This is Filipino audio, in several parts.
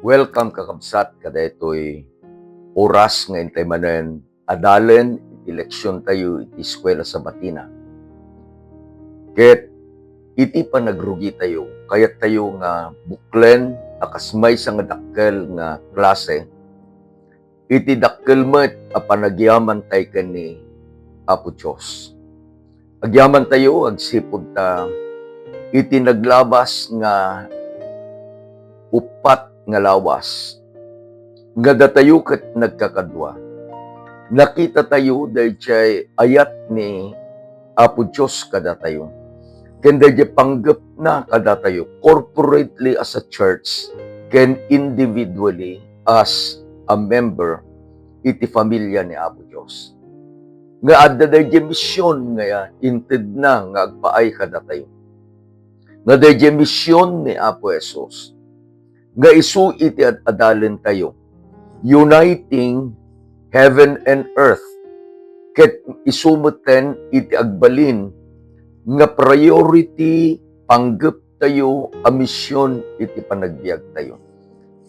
Welcome kakabsat kada ito'y oras nga intay manen adalen iti leksyon tayo iti eskwela sa batina. Ket iti panagrugi tayo kayat tayo nga buklen akasmay sa nga dakkel nga klase iti dakkel met a panagyaman tayo kani Apo Diyos. Agyaman tayo agsipod ta iti naglabas nga upat nga lawas nga datayo ket nagkakadwa. Nakita tayo dahil ayat ni Apo Diyos kada tayo. Ken dahil panggap na kada tayo, corporately as a church, ken individually as a member, iti pamilya ni Apo Diyos. Nga adda dahil misyon nga inted na nga agpaay kada tayo. Nga dahil misyon ni Apo Jesus, nga isu iti adalen tayo, uniting heaven and earth, ket isumuten iti agbalin nga priority panggep tayo a misyon iti panagbiag tayo.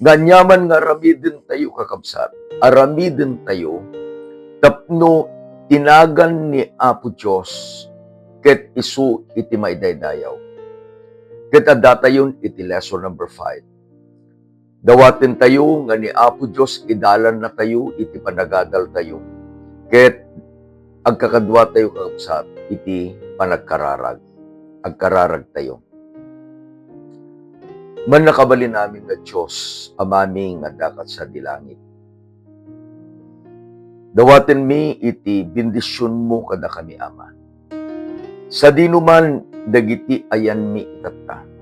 Ganyaman nga aramiden tayo kakabsat, aramiden tayo tapno tinagan ni Apo Diyos ket isu iti maidaydayaw. Ket adda tayon iti lesson number 5. Dawaten tayo nga ni Apo Diyos idalan na tayo iti panagadal tayo. Ket agkakadwa tayo kakabsat iti panagkararag. Agkararag tayo. Man nakabali namin nga Diyos amami nga dakat sa dilangit. Dawaten mi iti bendisyon mo kada kami Ama. Sa dinuman dagiti ayan mi itata.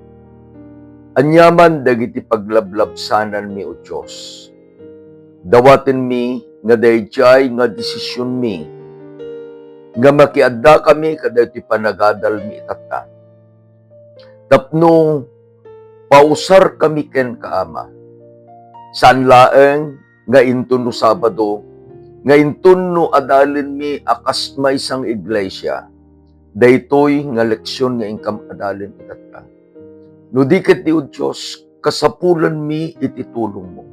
Anyaman dagiti paglablabsanan mi o Diyos. Dawaten mi nga dayjay nga desisyon mi nga makiadda kami kada iti panagadal mi itata. Tapno pausar kami ken kaama. Saan laeng nga inton no Sabado, nga inton no adalin mi akas may sang iglesia, daytoy nga leksyon nga ingkam adalin itata. No diket ti o Diyos, kasapulan mi iti tulong mo.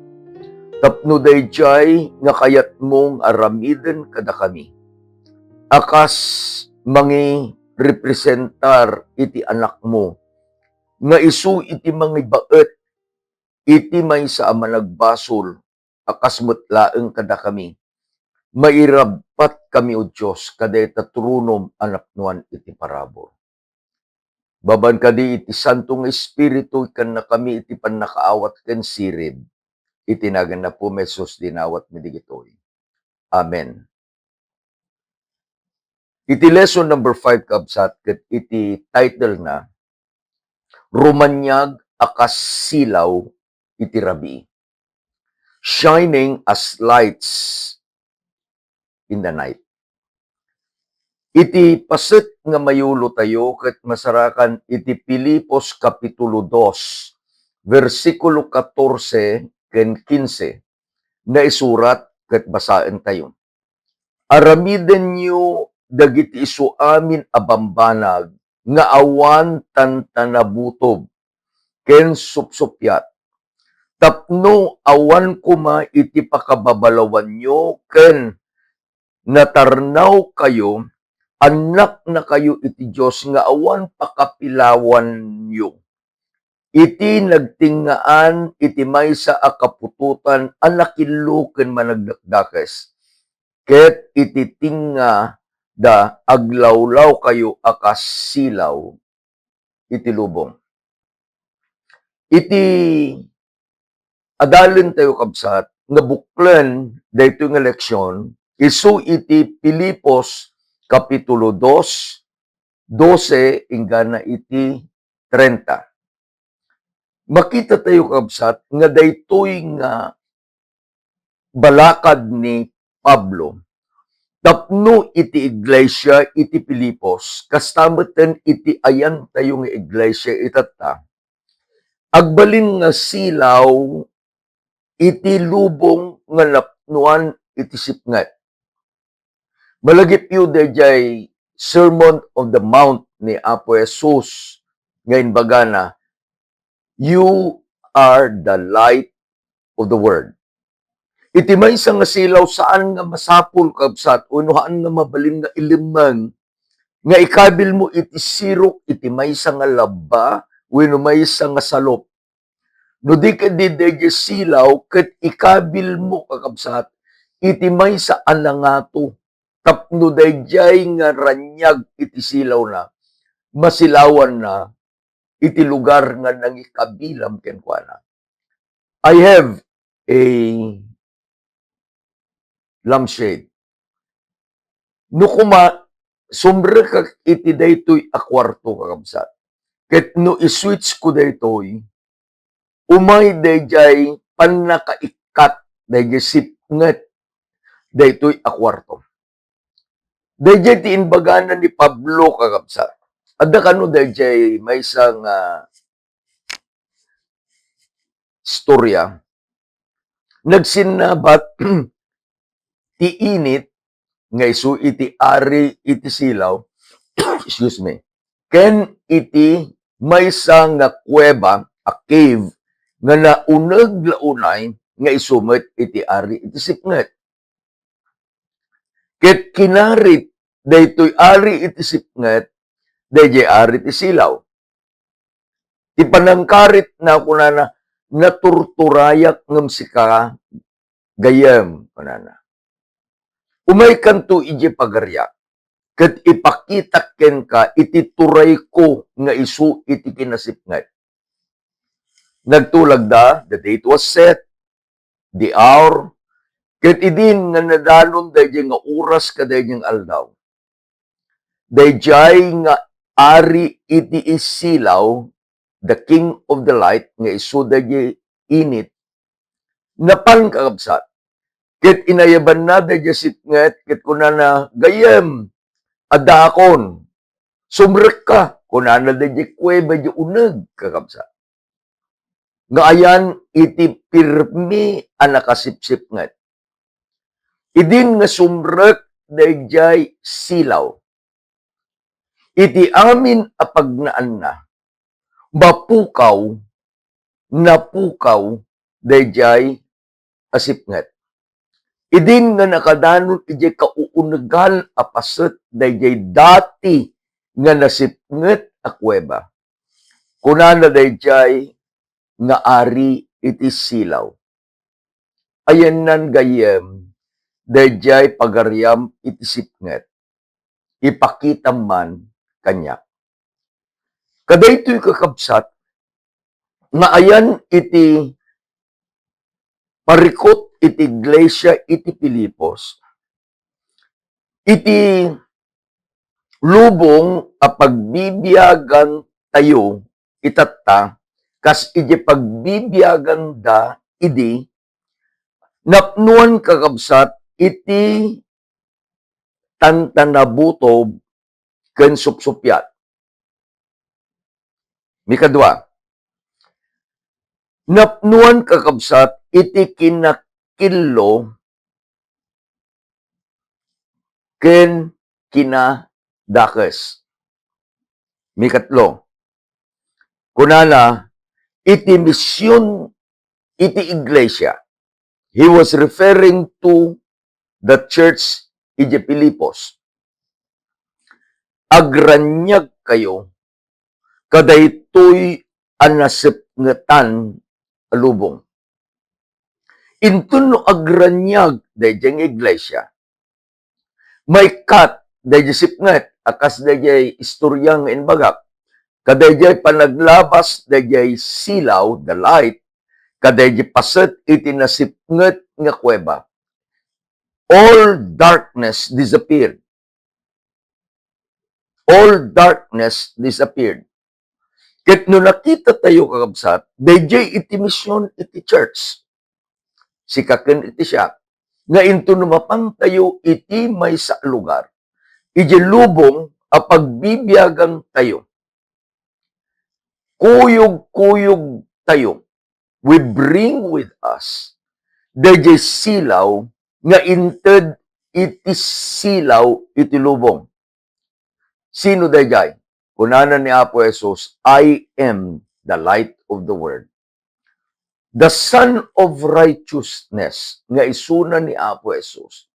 Tapno dayjay nga kayat mong aramiden kada kami. Akas mangi representar iti anak mo. Nga isu iti mangi baet, iti may sa ama nagbasol, akas mutlaeng kada kami. Mairabat kami o Diyos, kada itatrunom anapnuan iti parabor. Baban kadi iti Santong Espiritu ikan na kami iti panakaawat ken sirib. Itinagan na po mesos dinawat mi digitoy. Amen. Iti lesson number 5 kabsat ket iti title na Rumanyag akas silaw iti rabii. Shining as lights in the night. Iti paset nga mayulo tayo ket masarakan iti Pilipos Kapitulo 2, versikulo 14 ken 15, na isurat ket basaen tayo. Aramiden nyo dagiti isu amin abambanag nga awan tantanabutob ken supsupyat. Tapno awan kuma iti pakababalawan nyo ken natarnaw kayo anak na kayo iti Diyos nga awan pakapilawan nyo. Iti nagtingaan iti maysa a kapututan anakillo ken managdakdakes. Ket iti tinga da aglawlaw kayo akas silaw iti lubong. Iti adalin tayo kabsat nga buklen daytoy nga leksyon isu iti Pilipos Kapitulo 2, 12, ingana iti 30. Makita tayo kabsat nga daytoy nga balakad ni Pablo tapno iti iglesia iti Pilipos kastameten iti ayan tayo nga iglesia itata. Agbalin nga silaw iti lubong nga napnuan iti sipnget. Malagip yu dayjay Sermon on the Mount ni Apo Jesus ngayon bagana, you are the light of the world. Iti maysa nga silaw saan nga masapul kabsat unuhaan nga mabalin nga ilimang nga ikabil mo iti sirok iti maysa nga laba wenno maysa nga salop. No di ka di silaw ket ikabil mo kakabsat iti maysa anangato tapno dayjay nga ranyag iti silaw na masilawan na iti lugar nga nangikabilam kenkwana. I have a lampshade. No kuma sombre kag iti daytoy a kwarto kakabsat. Ket no i-switch ko daytoy umay dayjay pannakaikat dayjay sipnget daytoy a kwarto. Dayjay ti inbaganan ni Pablo kakabsat. Adda kano dayjay maysa nga storya nagsinnabat ti init nga isu iti ari iti silaw excuse me ken iti maysa nga kuweba a cave nga nauneg launay nga isumet iti ari iti sipnget ket kinarit daytoy ari iti sipnget dayjay ari iti silaw ti panangkarit na kunana naturturayak ngem sika gayem kunana umay kanto iti pagaryak ket ipakita ken ka iti turay ko nga isu iti kinasipnget. Nagtulag da, the date was set, the hour, ket idin nga nadanon dayjay nga oras kadayjay aldaw. Dayjay nga ari iti isilaw, the king of the light, nga isu dayjay init, napan kakabsat. Ket inayaban na dayjay sipnget, ket kunana gayem, adakon, sumrek ka, kunana dayjay kuweba di uneg kakabsat. Nga ayan iti pirmi a nakasipsipnget. Idin nga sumrek dayjay silaw. Iti amin a pagnaan na, mapukaw, napukaw dayjay asipnget. Idin nga nakadanon iti kauunegan a paset dayjay dati nga nasipnget a kuweba. Kunana dayjay nga ari iti silaw. Ayan nan gayem dayjay pagaryam iti sipnget. Ipakita man kanya. Kadaytoy kakabsat nga ayan iti parikot iti iglesia iti Pilipos. Iti lubong a pagbibiyagan tayo itatta kas iti pagbibiyagan da idi napnuan kakabsat iti tantanabutob ken supsupyat. Mikadua, napnuan kakabsat iti kinakillo ken kinadakes. Mikatlo, kunana iti misyon iti iglesia. He was referring to the church iti Pilipos. Agranyag kayo kadaytoy anasipngetan alubong. Intun no agranyag dayjay iglesia. May kat dayjay sipnget akas dayjay istoryang inbagak. Kadayjay panaglabas dayjay silaw, the light, kadayjay paset iti nasipnget nga kuweba. All darkness disappeared. All darkness disappeared. Ket no nakita tayo kakabsat, dayjay iti misyon iti church. Sikaken iti siya. Nga into numapang tayo iti may sa lugar. Iti lubong a pagbibiyagan tayo. Kuyog-kuyog tayo. We bring with us dayjay silaw nga inted iti silaw iti lubong. Sino dayjay? Kunana ni Apo Jesus, I am the light of the world. the Son of Righteousness, nga isuna ni Apo Jesus,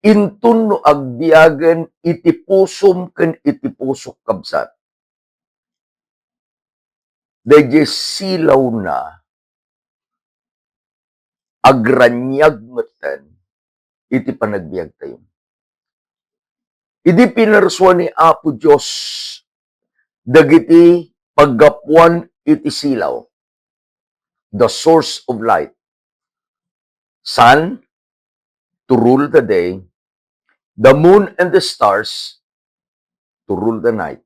intun no agbiagan itipusom ken itipusok kabsat. Dayjay silaw na agranyag meten iti panagbiag tayo. Idi pinarswa ni Apo Dios dagiti paggapuan iti silaw, the source of light. Sun to rule the day, the moon and the stars to rule the night.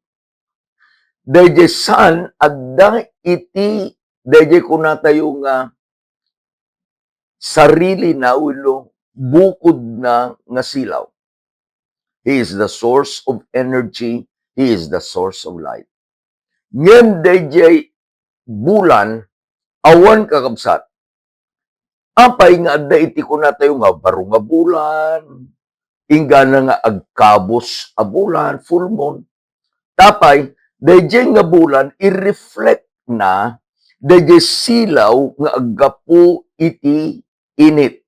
Dayjay sun adda iti dayjay kuna tayo nga sarili na ulo bukod na nga silaw. He is the source of energy, he is the source of light. Ngem dayjay bulan awan kakabsat. Apay nga adda iti kuna tayo nga baro nga bulan, ingana nga agkabos a bulan, full moon. Tapay dayjay nga bulan i-reflect na dayjay silaw nga aggapu iti init.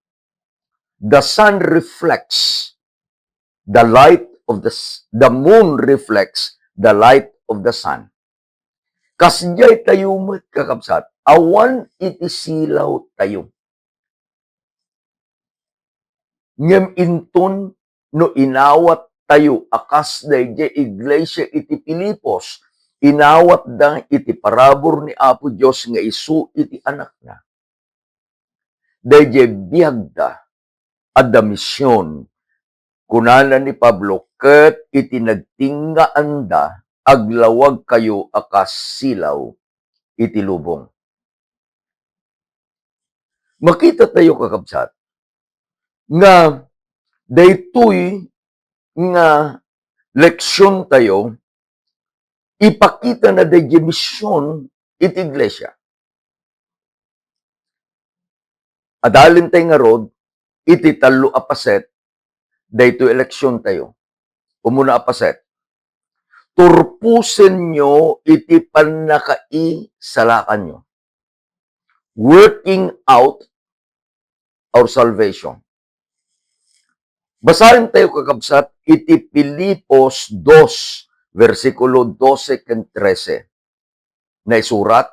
The sun reflects the light of the moon reflects the light of the sun. Kasjay tayo met kakabsat, awan iti silaw tayo. Ngem inton no inawat tayo akas dayjay iglesia iti Pilipos, inawat da iti parabor ni Apo Dios nga isu iti anak na. Dayjay biagda adda misyon kunana ni Pablo ket iti nagtinggaan da aglawag kayo akas silaw iti lubong. Makita tayo kakabsat nga daytoy nga leksyon tayo ipakita na dayjay misyon iti iglesia. Adalin tayo nga rod iti talo a paset daytoy eleksyon tayo. Umuna a paset. Turpusen nyo iti pannakai salakan nyo. Working out our salvation. Basahin tayo kakabsat iti Pilipos 2, versikulo 12 ken 13. Na isurat,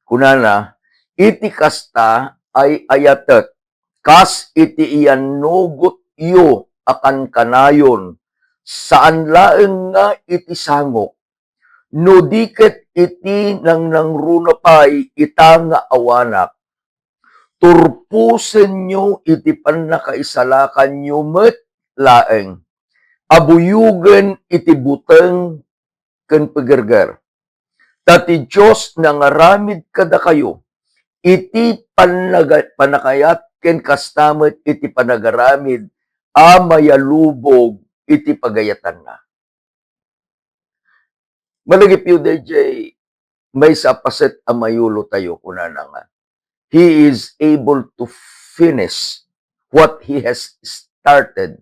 kunana, iti kasta ay ayatet, kas iti iyanugot iyo akan kanayon, saan laeng nga iti sangok, no diket iti nang nangrunapay ita nga awanak, turpusen nyo iti pannakaisalakan nyo met laeng, abuyugen iti buteng ken pegerger. Tati Diyos nangaramid kada kayo, iti panakayat ken kastamet iti panagaramid, amayalubog iti pagayatan na. Malagipyo dayjay may sapaset amayulo tayo kunana nga. He is able to finish what He has started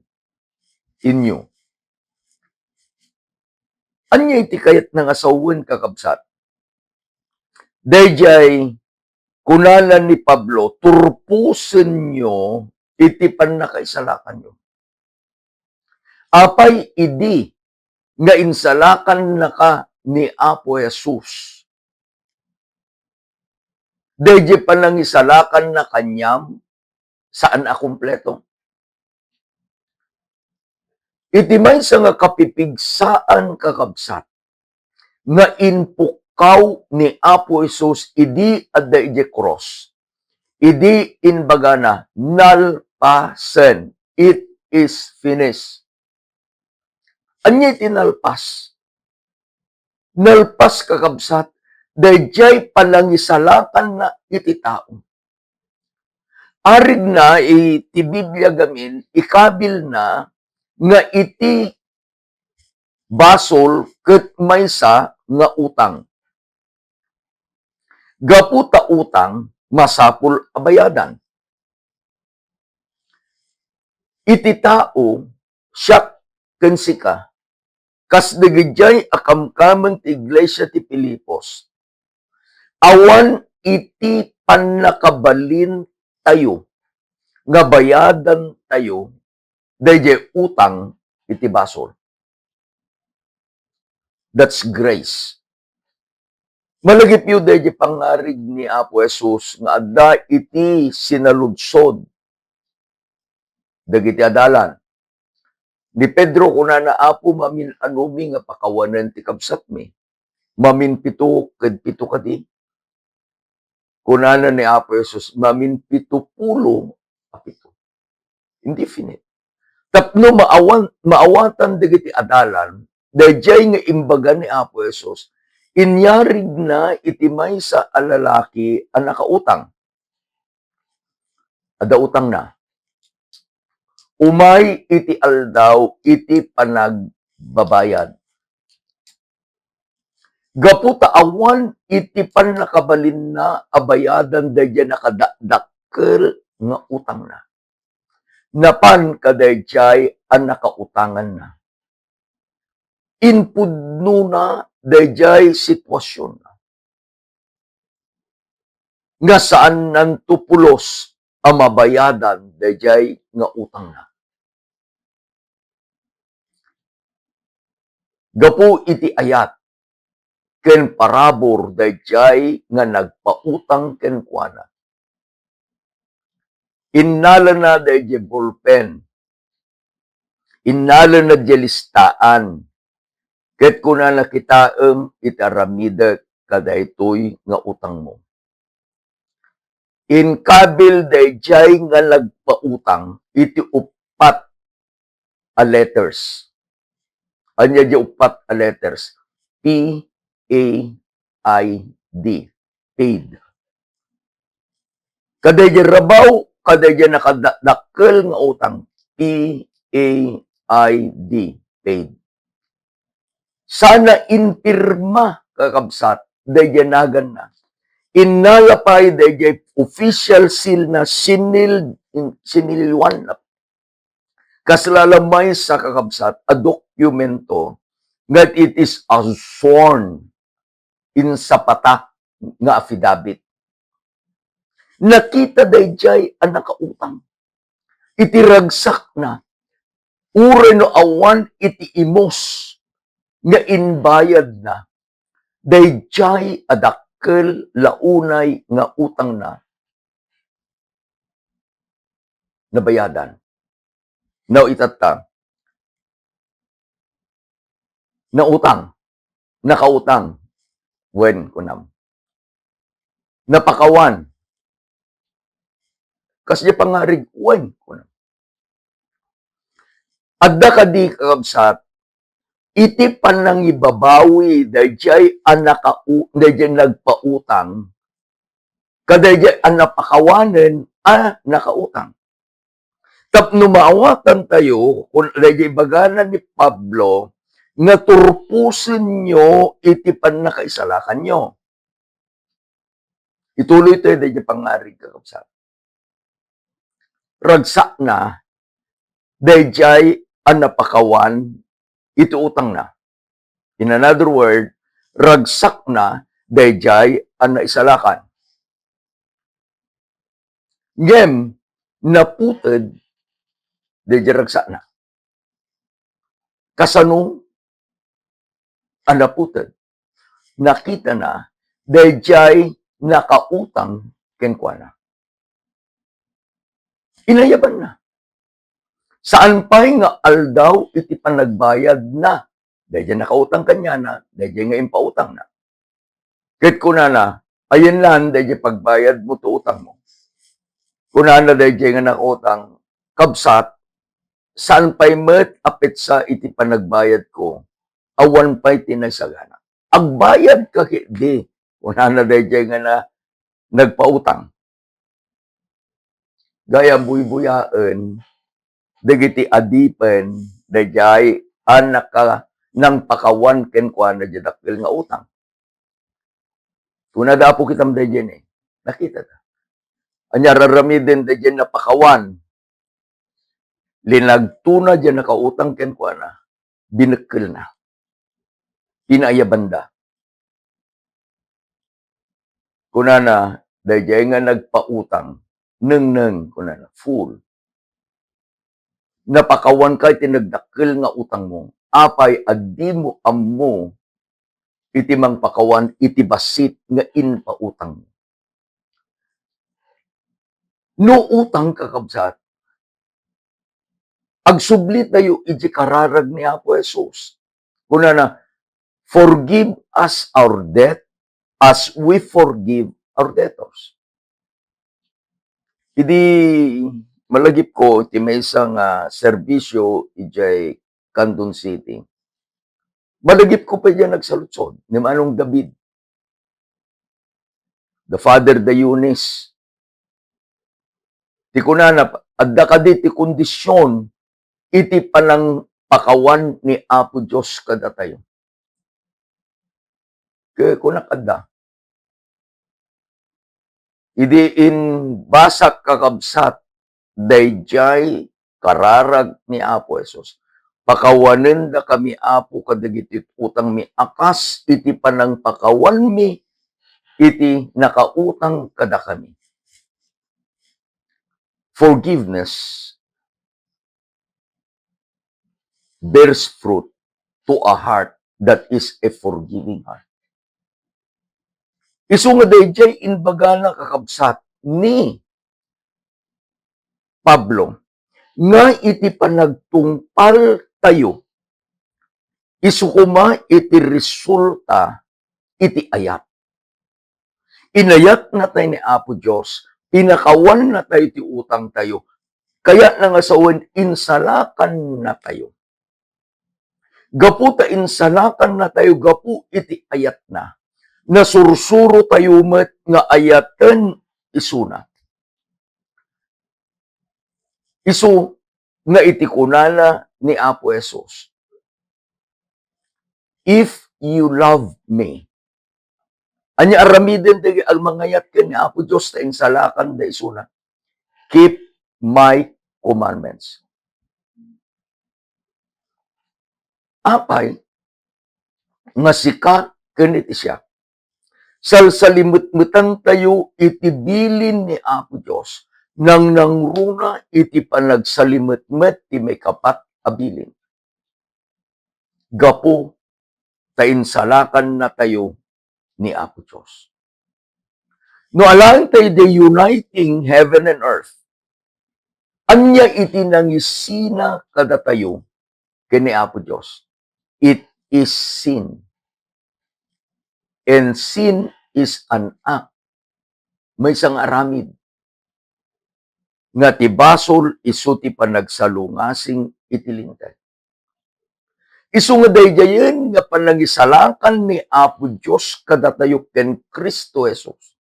in you. Anya iti kayat nga asawen kakabsat. Dayjay kunana ni Pablo, turpusen nyo iti pannakaisalakan nyo. Apay idi nga insalakan na ka ni Apo Jesus. Dayjay panangisalakan na kanyam, saan akumpleto? Iti maysa nga kapipigsaan kakabsat, nga inpukaw ni Apo Jesus, idi adda iti cross. Idi inbagana, nalpasen, it is finished. Anya iti nalpas? Nalpas kakabsat, dayjay panangisalakan na iti tao. Arig na iti Biblia gamin, ikabil na nga iti basol ket maysa nga utang. Gaputa utang, masapul abayadan. Iti tao, siya ken sika, kas dagijay akamkaman ti iglesia ti Pilipos, awan iti panakabalin tayo, nga bayadan tayo, dayjay utang iti basol. That's grace. Malagip yu dayjay pangarig ni Apo Jesus nga adda iti sinaludsod dagiti adalan. Ni Pedro kunana Apo mamin anumi nga pakawanan ti kabsat mi. Mamin pito ket pito kadi. Kunana ni Apo Jesus mamin 70 apito. Indefinite. Tapno maawatan dagiti adalan dayjay nga imbaga ni Apo Jesus inyarig na iti maysa a lalaki a nakautang. Ada utang na. Umay iti aldaw iti panagbabayad. Gaputa awan iti panakabalin na abayadan dayjay nakadakkel nga utang na. Napan kadayjay ang nakautangan na. Inpudno na dayjay sitwasyon na. Nga saan nantupulos ang mabayadan dayjay nga utang na. Gapu iti ayat ken parabor dayjay nga nagpautang ken kuana. Innala na dayjay ballpen. Innala na dayjay listaan. Ket kuna nakitaem itaramida kadaytoy nga utang mo. Inkabil dayjay nga nagpautang iti upat a letters. Anya di upat a letters. P-A-I-D. Paid. Kadayjay rabaw, kadayjay nakadakkel nga utang. P-A-I-D. Paid. Sana inpirma kakabsat, dayjay nagan na. Inalapay dayjay official seal na sinilwan na. Kaslalamay sa kakabsat, a dokumento that it is a sworn in sapata nga affidavit. Nakita dayjay ang nakautang. Itiragsak na. Ure no awan iti imos nga inbayad na. Dayjay adakkel launay nga utang na nabayadan. Now itata. Nautang. Nakautang. When kunam. Napakawan. Kasi pangarig when kunam. Adda kadi kakabsat iti panangibabawi dayjay dayjay nagpautang kadayjay ang napakawanen nakautang. Tapno maawatan tayo kung dayjay baganan ni Pablo nga turpusin nyo iti panakaisalakan nyo. Ituloy tayo dayjay pangarig kakabsat. Ragsak na dayjay ang napakawan iti utang na. In another word, ragsak na dayjay ang naisalakan. Ngem, naputed dayjay ragsak na. Kasano ang naputed? Nakita na dayjay nakautang ken kuana. Inayaban na. Saan pa'y nga aldaw iti panagbayad na. Dayjay nakautang kanya na, dayjay nga impautang na. Ket kunana, ayan lang dayjay pagbayad mo to utang mo. Kunana dayjay nga nakautang, kabsat, saan pa'y met apit sa iti panagbayad ko, awan pa'y tinaysagana. Agbayad ka di, kunana dayjay nga na nagpautang. Gaya buy-buyaen, dagiti adipen dayjay anak ka nang pakawan ken kuana dakkel nga utang. Kuna dapo kitam dayjay ni. Nakita ta. Anya raramiden dayjay na pakawan. Linagtuna dyan nakautang ken kuana. Binekkel na. Inayabanda. Kuna na dahil nga nagpautang, neng kunana, full. Napakawan kay tinagdakkel nga utang mo, apay addi mo ammo iti mangpakawan iti basit nga inpautang mo. No utang kakabsat, agsublit tayo iti kararag ni Apo Jesus. Kunana, forgive us our debt as we forgive our debtors. Idi malagip ko iti may isang serbisyo ijay Candon City. Malagip ko pa dyan nagsalutsod ni Manong David. The Father the Eunice. Ti kunana, adda kadi ti kondisyon iti panang pakawan ni Apo Diyos kada tayo. Kaya kunak adda. Idi in basak kakabsat dayjay kararag ni Apo Jesus. Pakawanen da kami Apo kadagiti utang mi akas iti panang pakawan mi iti nakautang kada kami. Forgiveness bears fruit to a heart that is a forgiving heart. Isu nga dayjay inbagana kakabsat ni Pablo nga iti panagtungpal tayo isu kuma iti resulta iti ayat. Inayat na tayo ni Apo Diyos, pinakawan na tayo iti utang tayo, kaya na nga sawan, insalakan na tayo. Gapu ta insalakan na tayo, gapu iti ayat na. Nasursuro tayo met nga ayatan isuna. Isu nga iti kunana ni Apo Jesus. If you love me, anya aramiden dagi ang mangayat ken ni Apo Dios ta insalakan da isuna. Keep my commandments. Apay nga sika ken iti siya. Salsalimut-mutang tayo iti bilin ni Apo Dios nang nangruna iti panagsalimut-met ti may kapat abilin. Gapo ta insalakan na tayo ni Apo Diyos. No alang tayo the uniting heaven and earth, anya iti nangisina kada tayo kini Apo Diyos. It is sin. And sin is an act. May isang aramid. Nga ti basol isu ti panagsalungasing itilintay. Isu nga dayjayen nga panangisalakan ni Apo Diyos kada tayo ken Kristo Jesus.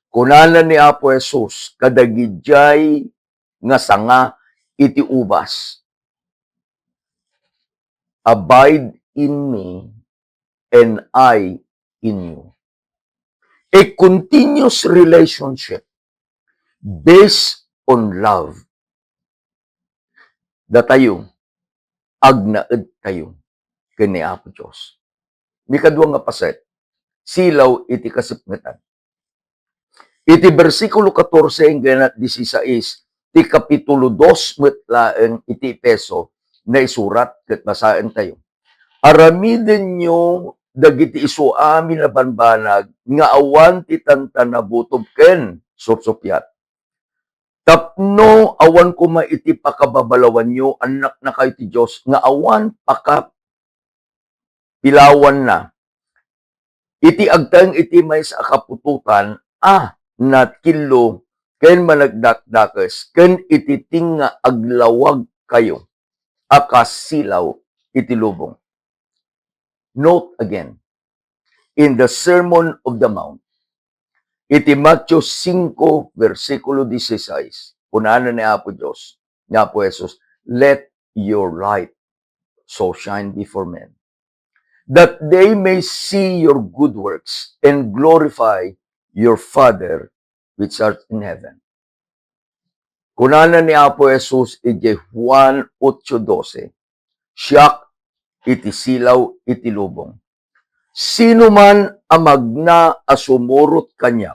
Kunana ni Apo Jesus, kadagidjay nga sanga iti ubas. Abide in me and I in you. A continuous relationship based on love. Datayo, agnaed tayo kini Apo Diyos. Mikadwa nga paset, silaw iti kasipngetan. Iti versikulo 14 hanggang 16, ti kapitulo 2 metlaeng iti Peso na isurat ket basaen tayo. Aramiden nyo dagiti isu amin na banbanag nga awan ti tantanabutob ken supsupyat. Tapno awan kuma iti pakababalawan nyo anak na kayo ti Diyos nga awan pilawan na. Iti agtang iti may sa kapututan natkilo ken managdakdakes ken iti tinga aglawag kayo akas silaw iti lubong. Note again, in the Sermon of the Mount, iti Matthew 5 versikulo 16, kunana ni Apo Diyos, ni Apo Jesus, let your light so shine before men, that they may see your good works and glorify your Father which art in heaven. Kunana ni Apo Jesus iti Juan 8:12, siyak iti silaw iti lubong. Sino man amagna asumurot kanya,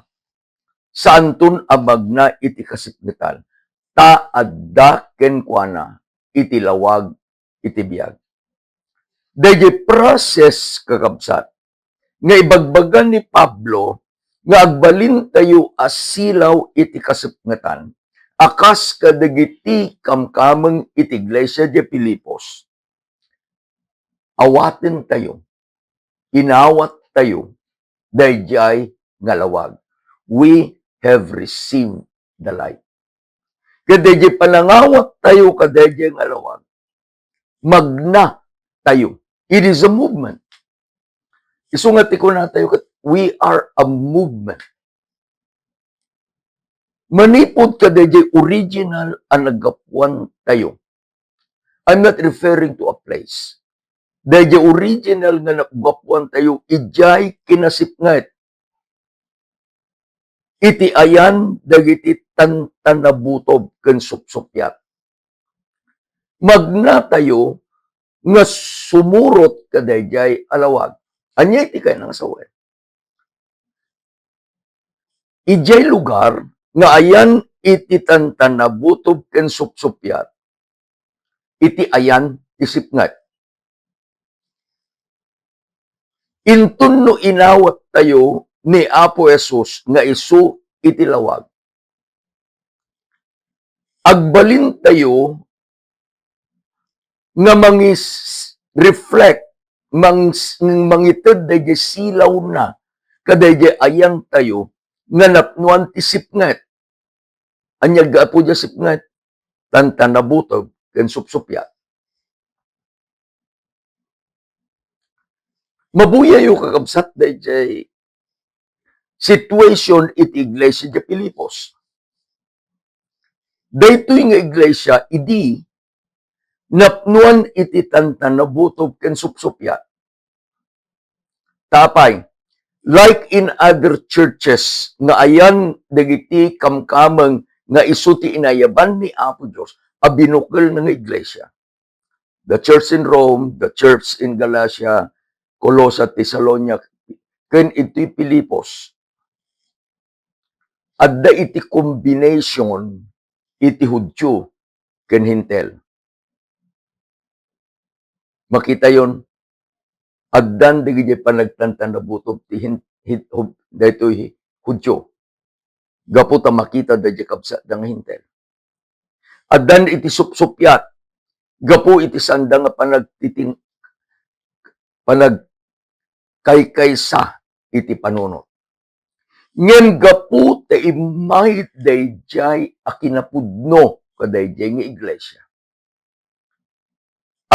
saanton amagna iti kasipngetan, ta adda kenkwana iti lawag iti biyag. Dayjay process kakabsat, nga ibagbagan ni Pablo, nga agbalin tayo as silaw iti kasipngetan, akas kadagiti kamkameng iti iglesia di Pilipos, awaten tayo, inawat tayo, dayjay nga lawag. We have received the light. Kadayjay panangawat tayo kadayjay nga lawag, magna tayo. It is a movement. Isungat ko na tayo, we are a movement. Manipod kadayjay original ang nagapuan tayo. I'm not referring to a place. Dayjay original nga nagapuan tayo, ijay kinasipngat. Iti ayan dagiti tantanabutob ken supsupyat. Magna tayo nga sumurot kadayjay alawag. Anya iti kay nang sawen. Ijay lugar nga ayan iti tantanabutob ken supsupyat. Iti ayan isipngat. Intun no inawat tayo ni Apo Jesus nga isu iti lawag. Agbalin tayo nga mangis reflect mangited dayjay silaw na kadayjay ayang tayo nga napnuan ti sipngat. Anyag gaapo dya sipngat, tantanabutob ken supsupyat. Mabuya yung kakabsat dayjay situation iti iglesia di Pilipos. Daytoy nga iglesia, idi napnuan iti tantanabutob ken supsupyat. Tapay, like in other churches, nga ayan dagiti kamkameng nga isuti inayaban ni Apo Dios, abinukil nga iglesia. The church in Rome, the church in Galatia, Colossa, Thessalonica, ken iti Pilipos. Adda iti combination iti Hudyo ken Hintel. Makita yon, addan digiti panagtantanabutob ti daytoy Hudyo. Gapu ta makita dayjay kabsat dang Hintel. Addan iti supsupyat, gapu iti sanda nga panagkaykaysa iti panunot. Ngem gapu ta imahit dayjay a kinapudno kadayjay nga iglesia.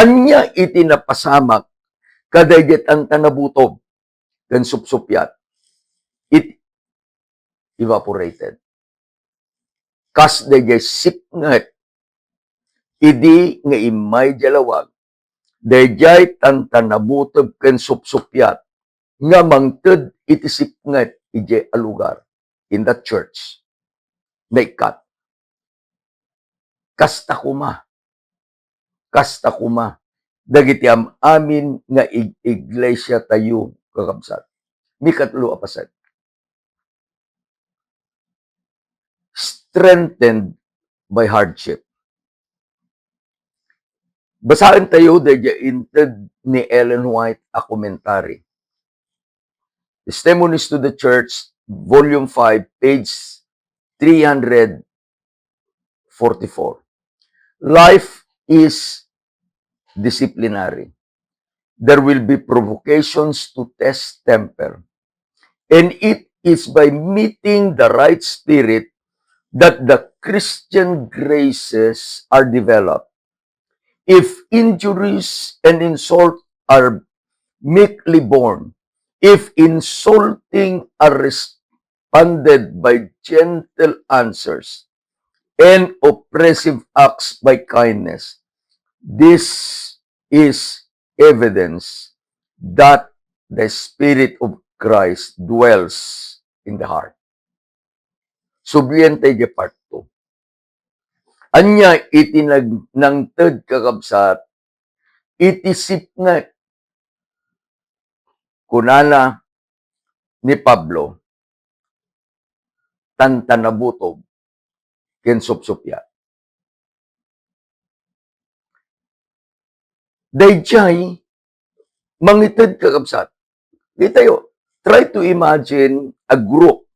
Anya iti napasamak kadayjay tantanabutob ken supsupyat, it evaporated. Kas dayjay sipnget, idi nga imay jalawag, dayjay tantanabutob ken supsupyat, nga mangted iti sipnget iti alugar in the church. Naikat. Kasta kuma. Dagiti amin nga iglesia tayo kakabsat. Mikatlo apaset. Strengthened by hardship. Basahin tayo dayjay inted ni Ellen White a commentary. Testimonies to the Church, Volume 5, page 344. Life is disciplinary. There will be provocations to test temper. And it is by meeting the right spirit that the Christian graces are developed. If injuries and insult are meekly borne, if insulting are responded by gentle answers, and oppressive acts by kindness, this is evidence that the Spirit of Christ dwells in the heart. Subliente de part 2. Anya iti nangted kakabsat, iti sipnget kunana ni Pablo, tantanabutob, ken supsupya. Dayjay, mangited kakabsat. Di tayo, try to imagine a group.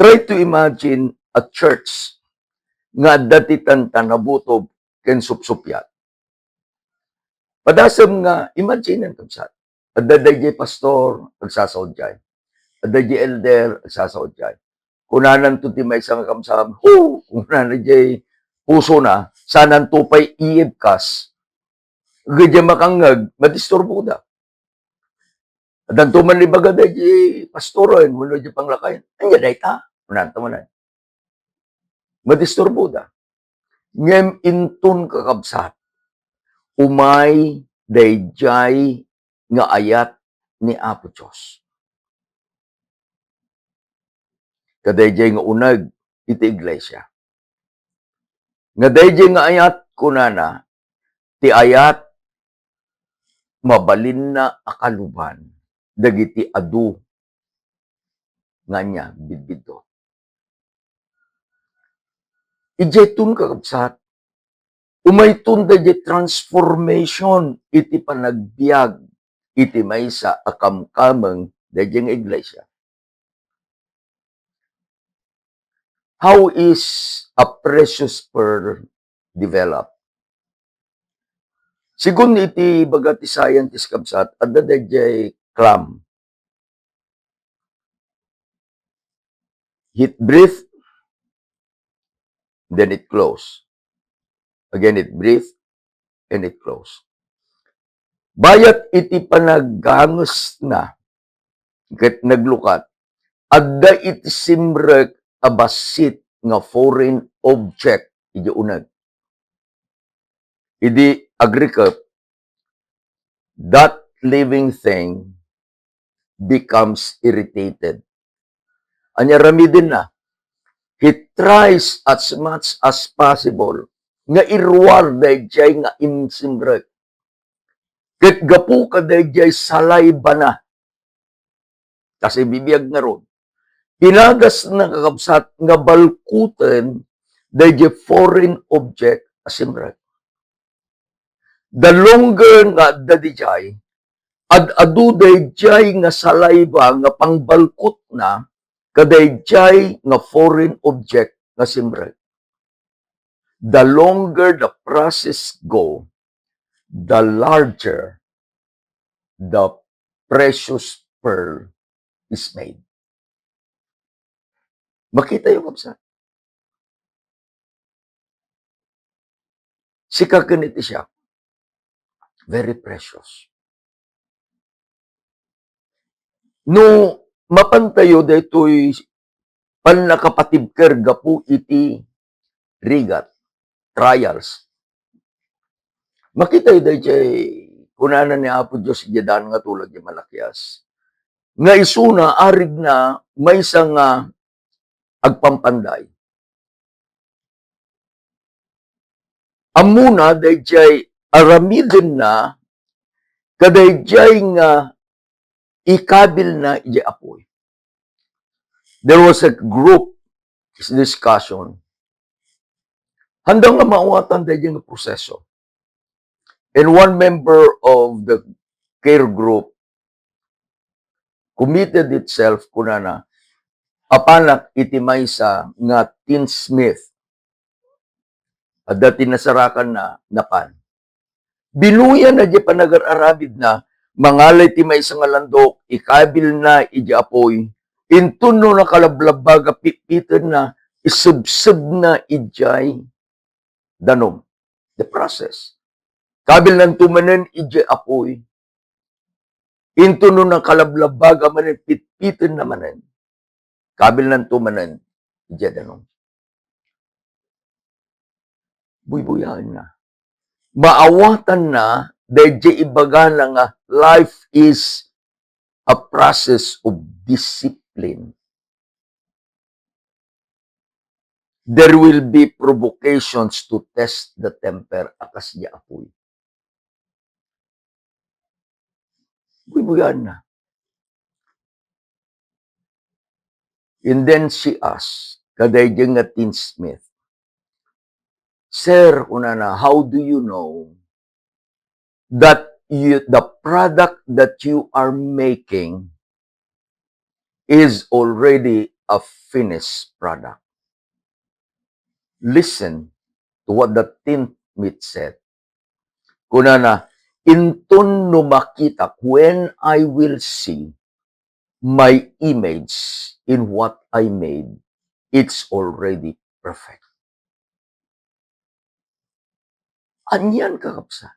Try to imagine a church nga dati tantanabutob, ken supsupya. Padasam nga, imagine ang kabsat. Adda dayjay pastor, agsasaod jay. Adda jay elder, agsasaod jay. Kunanan to ti may isang kamsam, kunanan jay puso na, sanan tupay iibkas, gadya makangag, madisturbo da. Adang tuman libaga jay pastoran, mulo jay panglakayan, anya day ta, kunanan tamanan. Madisturbo da. Ngem intun kakabsat, umay dayjay nga ayat ni Apo Diyos. Kadayjay nga unag iti iglesia. Nga dayjay nga ayat kunana, ti ayat mabalin na akaluban, dagiti adu nga niya bidbidto. Ijay tun kakabsat, umaytun dayjay transformation iti panagbiag iti maysa akamkameng dayjay nga iglesia. How is a precious pearl developed? Sigun iti baga ti scientist kabsat, adda dayjay clam. It breathe, then it close. Again, it breathe, and it close. Bayat iti panaggangus na, ket naglukat, adda iti simrek abasit nga foreign object, iti unag. Idi agrikap, that living thing becomes irritated. Anya ramidin na, he tries as much as possible nga irwar dayjay nga insimrek. Ket gapu ka dayjay salay bana. Kasi bibiyag nga ron. Pinagas na kakabsat nga balkuten dayjay foreign object asimrek. The longer nga dadijay, ad-adu dayjay nga salay ba nga pangbalkut na kadayjay nga foreign object nga simrek. The longer the process go, the larger the precious pearl is made. Makita yung kapsa. Sikakan iti siya. Very precious. No, mapantayo daytoy panakapatibker gapu iti rigat, trials. Makita yung dayjay kunanan ni Apo Diyos iyadan nga tulad ni Malakias. Nga isuna, arig na, may isang agpampanday. Amuna, dayjay aramidin na, kadayjay nga ikabil na iti apoy. There was a group discussion. Handang nga maawatan dayjay nga proseso. And one member of the care group committed itself kunana apanak iti maysa nga tinsmith adda tinasarakan na napan. Binuyan na di panagar-arabid na mangalay ti maysa nga landok ikabil na iti apoy intun no nakalablabaga pipiten na isubsub na ijay danom. The process. Kabil nang tumanen ijay apoy into no nakalablabaga manen pitpiten na manen. Kabil nang tumanen ijay danom. Buy-buyan na. Maawatan na dayjay ibaga na nga life is a process of discipline. There will be provocations to test the temper akas di apoy. Buy-buyan na. And then she asked, kadayjay nga tinsmith, Sir, unana, how do you know that the product that you are making is already a finished product? Listen to what the tinsmith said. Kunana, intun no makita, when I will see my image in what I made, it's already perfect. Anyan kakapsa.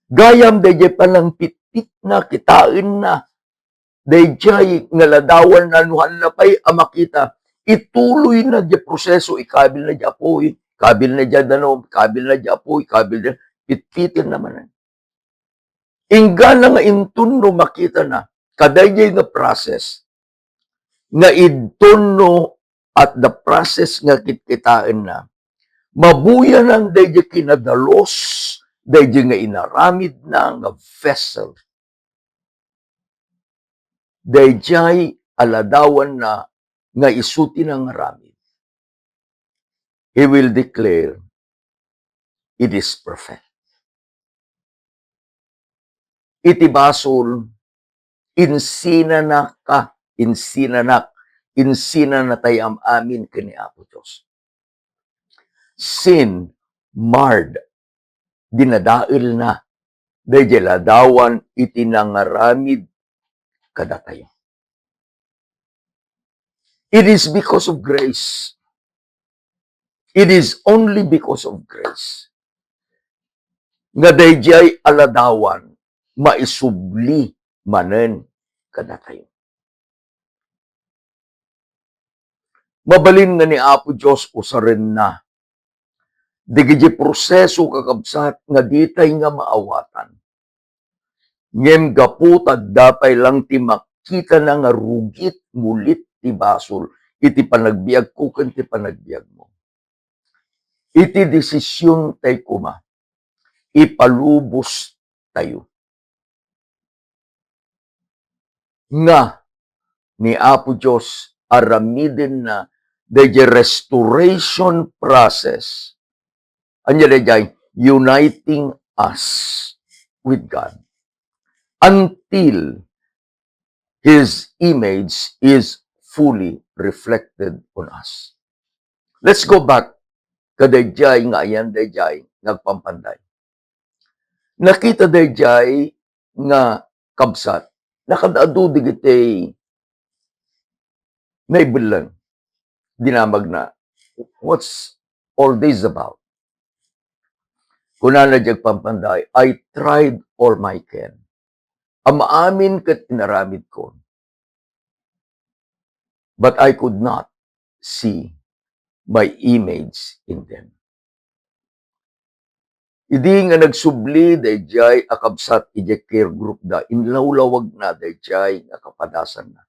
Gayam dayjay palang pitpit na, kitain na, dayjay ngaladawan na nuhan na pa'y amakita, ituloy na di proseso, ikabil na di apoy, kabil na di danom, kabil na di apoy, kabil na, pitpitin naman. Ingga na nga intun no makita na, kadayjay nga process, nga idtunno at the process nga kitkitain na, mabuya ng dayjay kinadalos, dayjay nga inaramid na nga vessel. Dayjay aladawan na nga isuti ng ramid. He will declare, it is perfect. Iti basol, insina na ka, insina na tayam amin kini Apo Diyos. Sin, marred, dinadail na, dayjay ladawan iti nangaramid kada tayo. It is because of grace. It is only because of grace. Nga dayjay aladawan, maisubli manen kada tayo. Mabalin nga ni Apo Diyos usarin na. Digiji proseso kakabsat nga ditay nga maawatan. Ngem gaputag dapay lang ti makita na nga rugit ngulit ti basol. Iti panagbiag ko ken ti panagbiag mo. Iti desisyon tay kuma. Ipalubos tayo. Nga ni Apo Diyos aramidin na the restoration process. Anya dayjay uniting us with God until His image is fully reflected on us. Let's go back kadayjay nga ayan dayjay nagpampanday. Nakita dayjay nga kabsat nakadaadu digitay naibulan dinamag na what's all this about? Kunana jag pampanday, I tried all my can. Amaamin ket inaramid ko. But I could not see my image in them. Idi nga nagsubli dayjay akabsat ijay care group da inlawlawag na dayjay nga kapadasan na.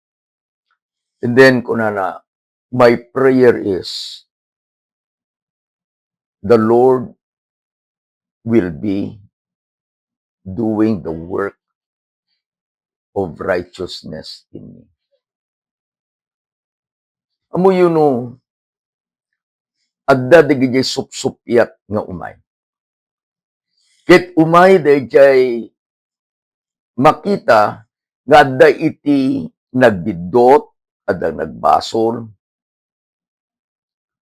And then kunana, my prayer is the Lord will be doing the work of righteousness in me. Amo yun no, adda digijay supsupyat nga umay. Ket umay dayjay makita nga adda iti nagbidot, adda nagbasol.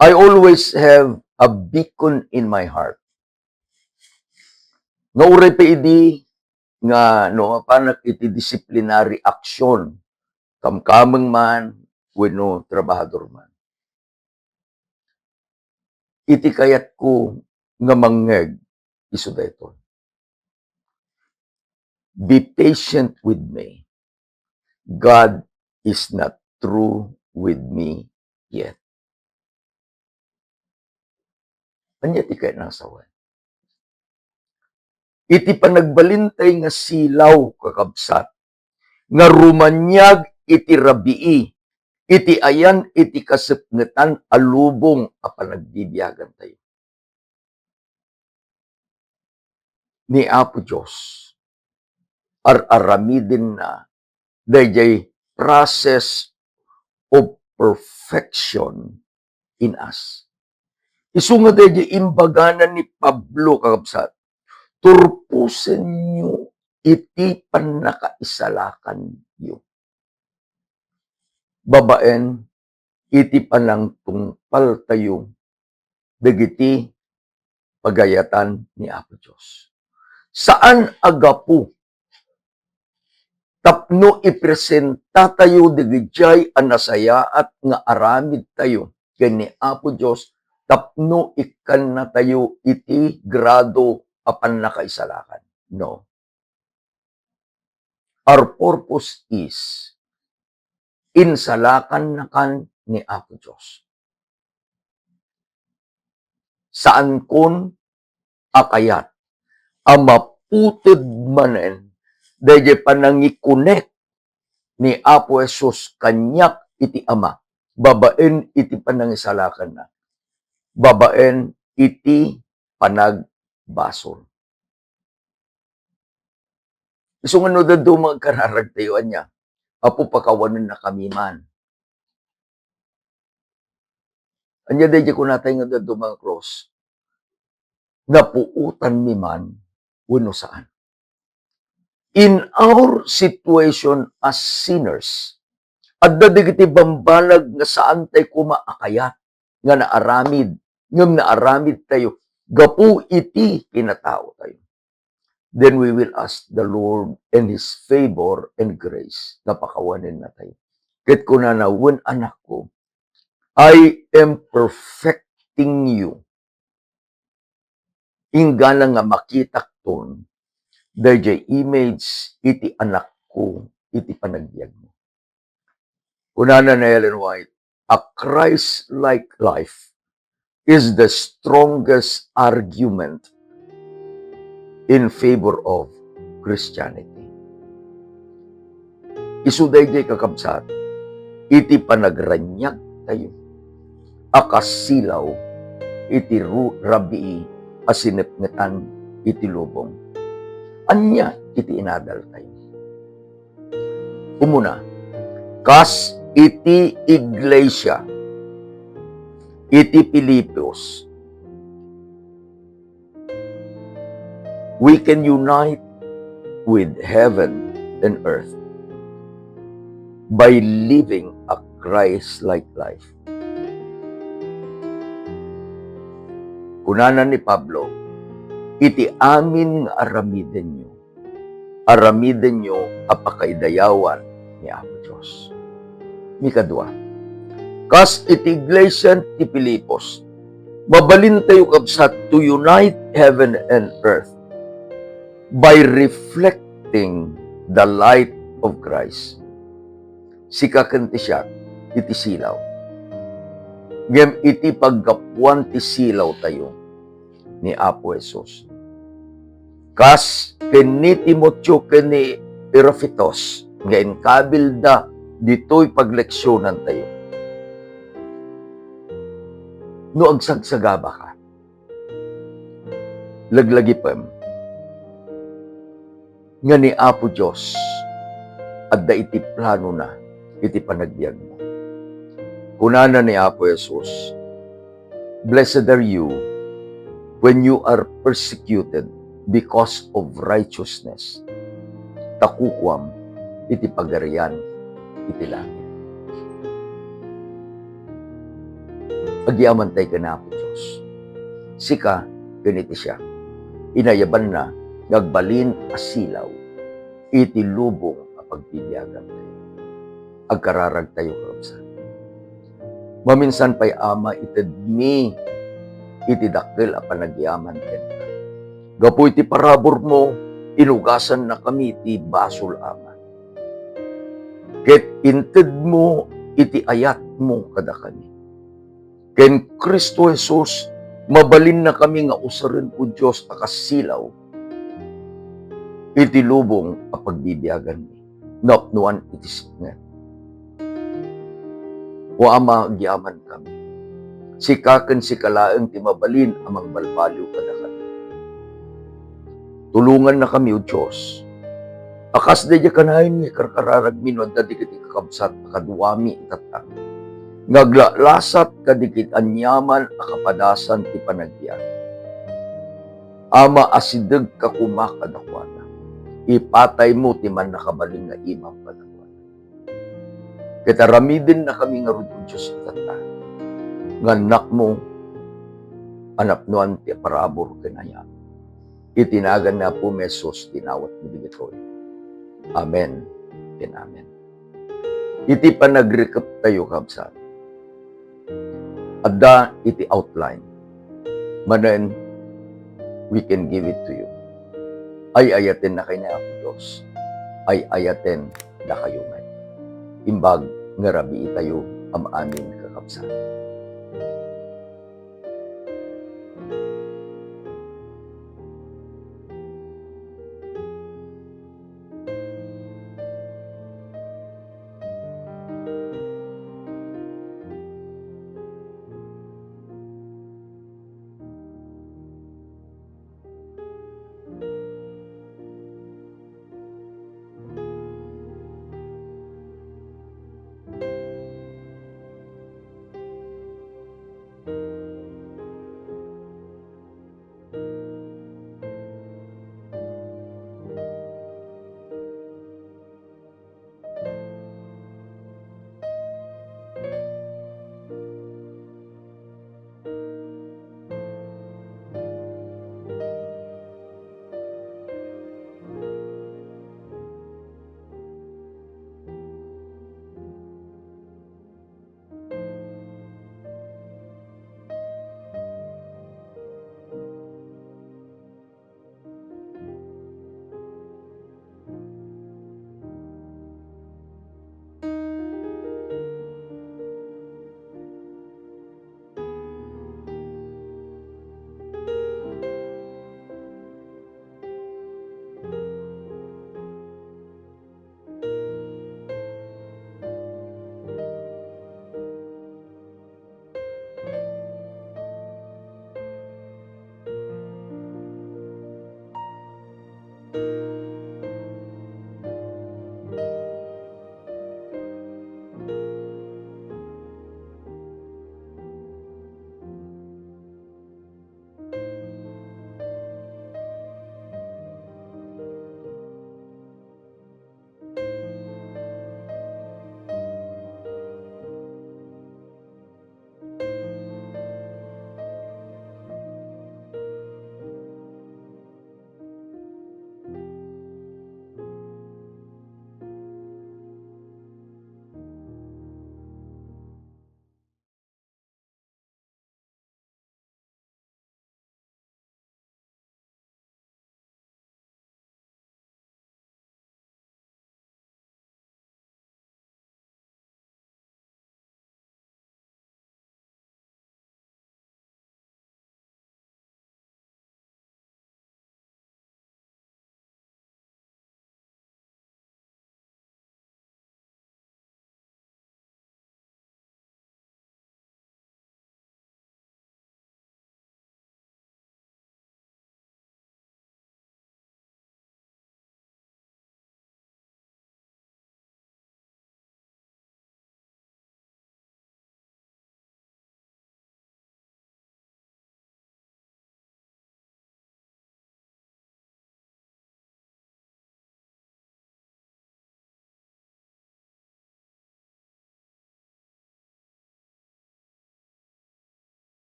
I always have a beacon in my heart. Nga uray pa idi nga no panak iti disciplinary action kamkameng man wenno trabahador man. Iti kayat ko nga mangngeg isu daytoy. Be patient with me. God is not through with me yet. Anya ti kay nasawan. Iti panagbalintay nga silaw kakabsat, nga rumanyag iti rabii, iti ayan iti kasipngetan alubong a panagbibiyagan tayo. Ni Apo Diyos, aramidin na dayjay process of perfection in us. Isunga tayo imbaganan ni Pablo kakabsat. Turpusin nyo, iti panakaisalakan nyo. Babaen, iti panang tungpal tayo, dagiti pagayatan ni Apo Diyos. Saan agapu? Tapno ipresenta tayo digijay anasaya at nga aramid tayo kani Apo Diyos tapno ikan na tayo iti grado apan nakaisalakan. No. Our purpose is insalakan na kan ni Apo Diyos. Saan kun akayat ang maputid manen dahil panangikunek ni Apo Jesus kanyak iti Ama. Babaen iti panangisalakan na. Babaen iti panagbasol. Isungan no dado magkararagtayuan niya. Apo pakawanan na kami man. Anya dahil ko natay nga dado mga cross. Napuutan mi man wano saan. In our situation as sinners, at dadigiti bambalag nga saan tayo kumaakayat, nga naaramid tayo, gapu iti kinatao tayo. Then we will ask the Lord and His favor and grace na pakawanin na tayo. Ket ko na wen anak ko, I am perfecting you. Ingana nga makitak ton, dahil image iti anak ko, iti panagbiag mo. Kunana na Ellen White, a Christ-like life is the strongest argument in favor of Christianity. Isuday jay kakabsat, iti panagranyag tayo, akasilaw, iti rabi, asinipngetan, iti lubong. Anya, iti inadal tayo. Umuna, kas iti iglesia, iti Pilipos, we can unite with heaven and earth by living a Christ-like life. Kunana ni Pablo, iti amin nga aramiden nyo apakaidayawan ni Apo Diyos. Mikadua, kas iti iglesia ti Pilipos, mabalin tayo kabsat to unite heaven and earth by reflecting the light of Christ. Sikaken ti siya, iti silaw. Ngem iti paggapuan ti silaw tayo ni Apo Jesus. Kas ken ni Timoteo ken ni Epaphroditus, ngayon kabilda dito'y pagleksyonan tayo. No agsagsagaba ka, laglagi pa nga ni Apo Diyos at da iti plano na iti panagbiag mo. Kunana ni Apo Jesus, blessed are you when you are persecuted because of righteousness. Takukwam iti pagarian iti langit. Agyaman tayo ka na Apo Diyos. Sika, ganiti siya. Inayaban na nagbalin asilaw, iti lubong a pagbibiyagan tayo. Agkararag tayo karapsan. Maminsan pa'y ama itadmi, iti dakkel a panagyaman kenta. Gapu iti parabor mo, inugasan na kami iti basol ama. Ket inted mo, iti ayat mo kada kami. Ken Kristo Jesus, mabalin na kami nga usarin po Diyos akasilaw, iti lubong a pagbibiyagan mi. Napnuan iti siknget. O ama, agyaman kami. Sikaken sikalaeng ti mabalin amang balbaliw kada kami. Tulungan na kami o Diyos. Akas da kanahin ni karkararag minod da di kiti kakabsat akaduami itatang. ngaglalasat kadikit anyaman a kapadasan ti panagbiag. Ama asideg ka kumakadakwada. Ipatay mo ti man nakabaling nga imam kadakwada. Kitaramidin na kami nga rudong Diyos itata. Nganak mo, anapnuan ti parabor kanaya. Itinagan na po mesos tinawat mo digitoy. Amen. And amen. Iti panag-recap tayo kabsat. Adda iti outline. Manen, we can give it to you. Ay ayaten na kayo na ako Diyos. Ay ayaten na kayo may. Imbag nga rabi tayo am amin kakabsat.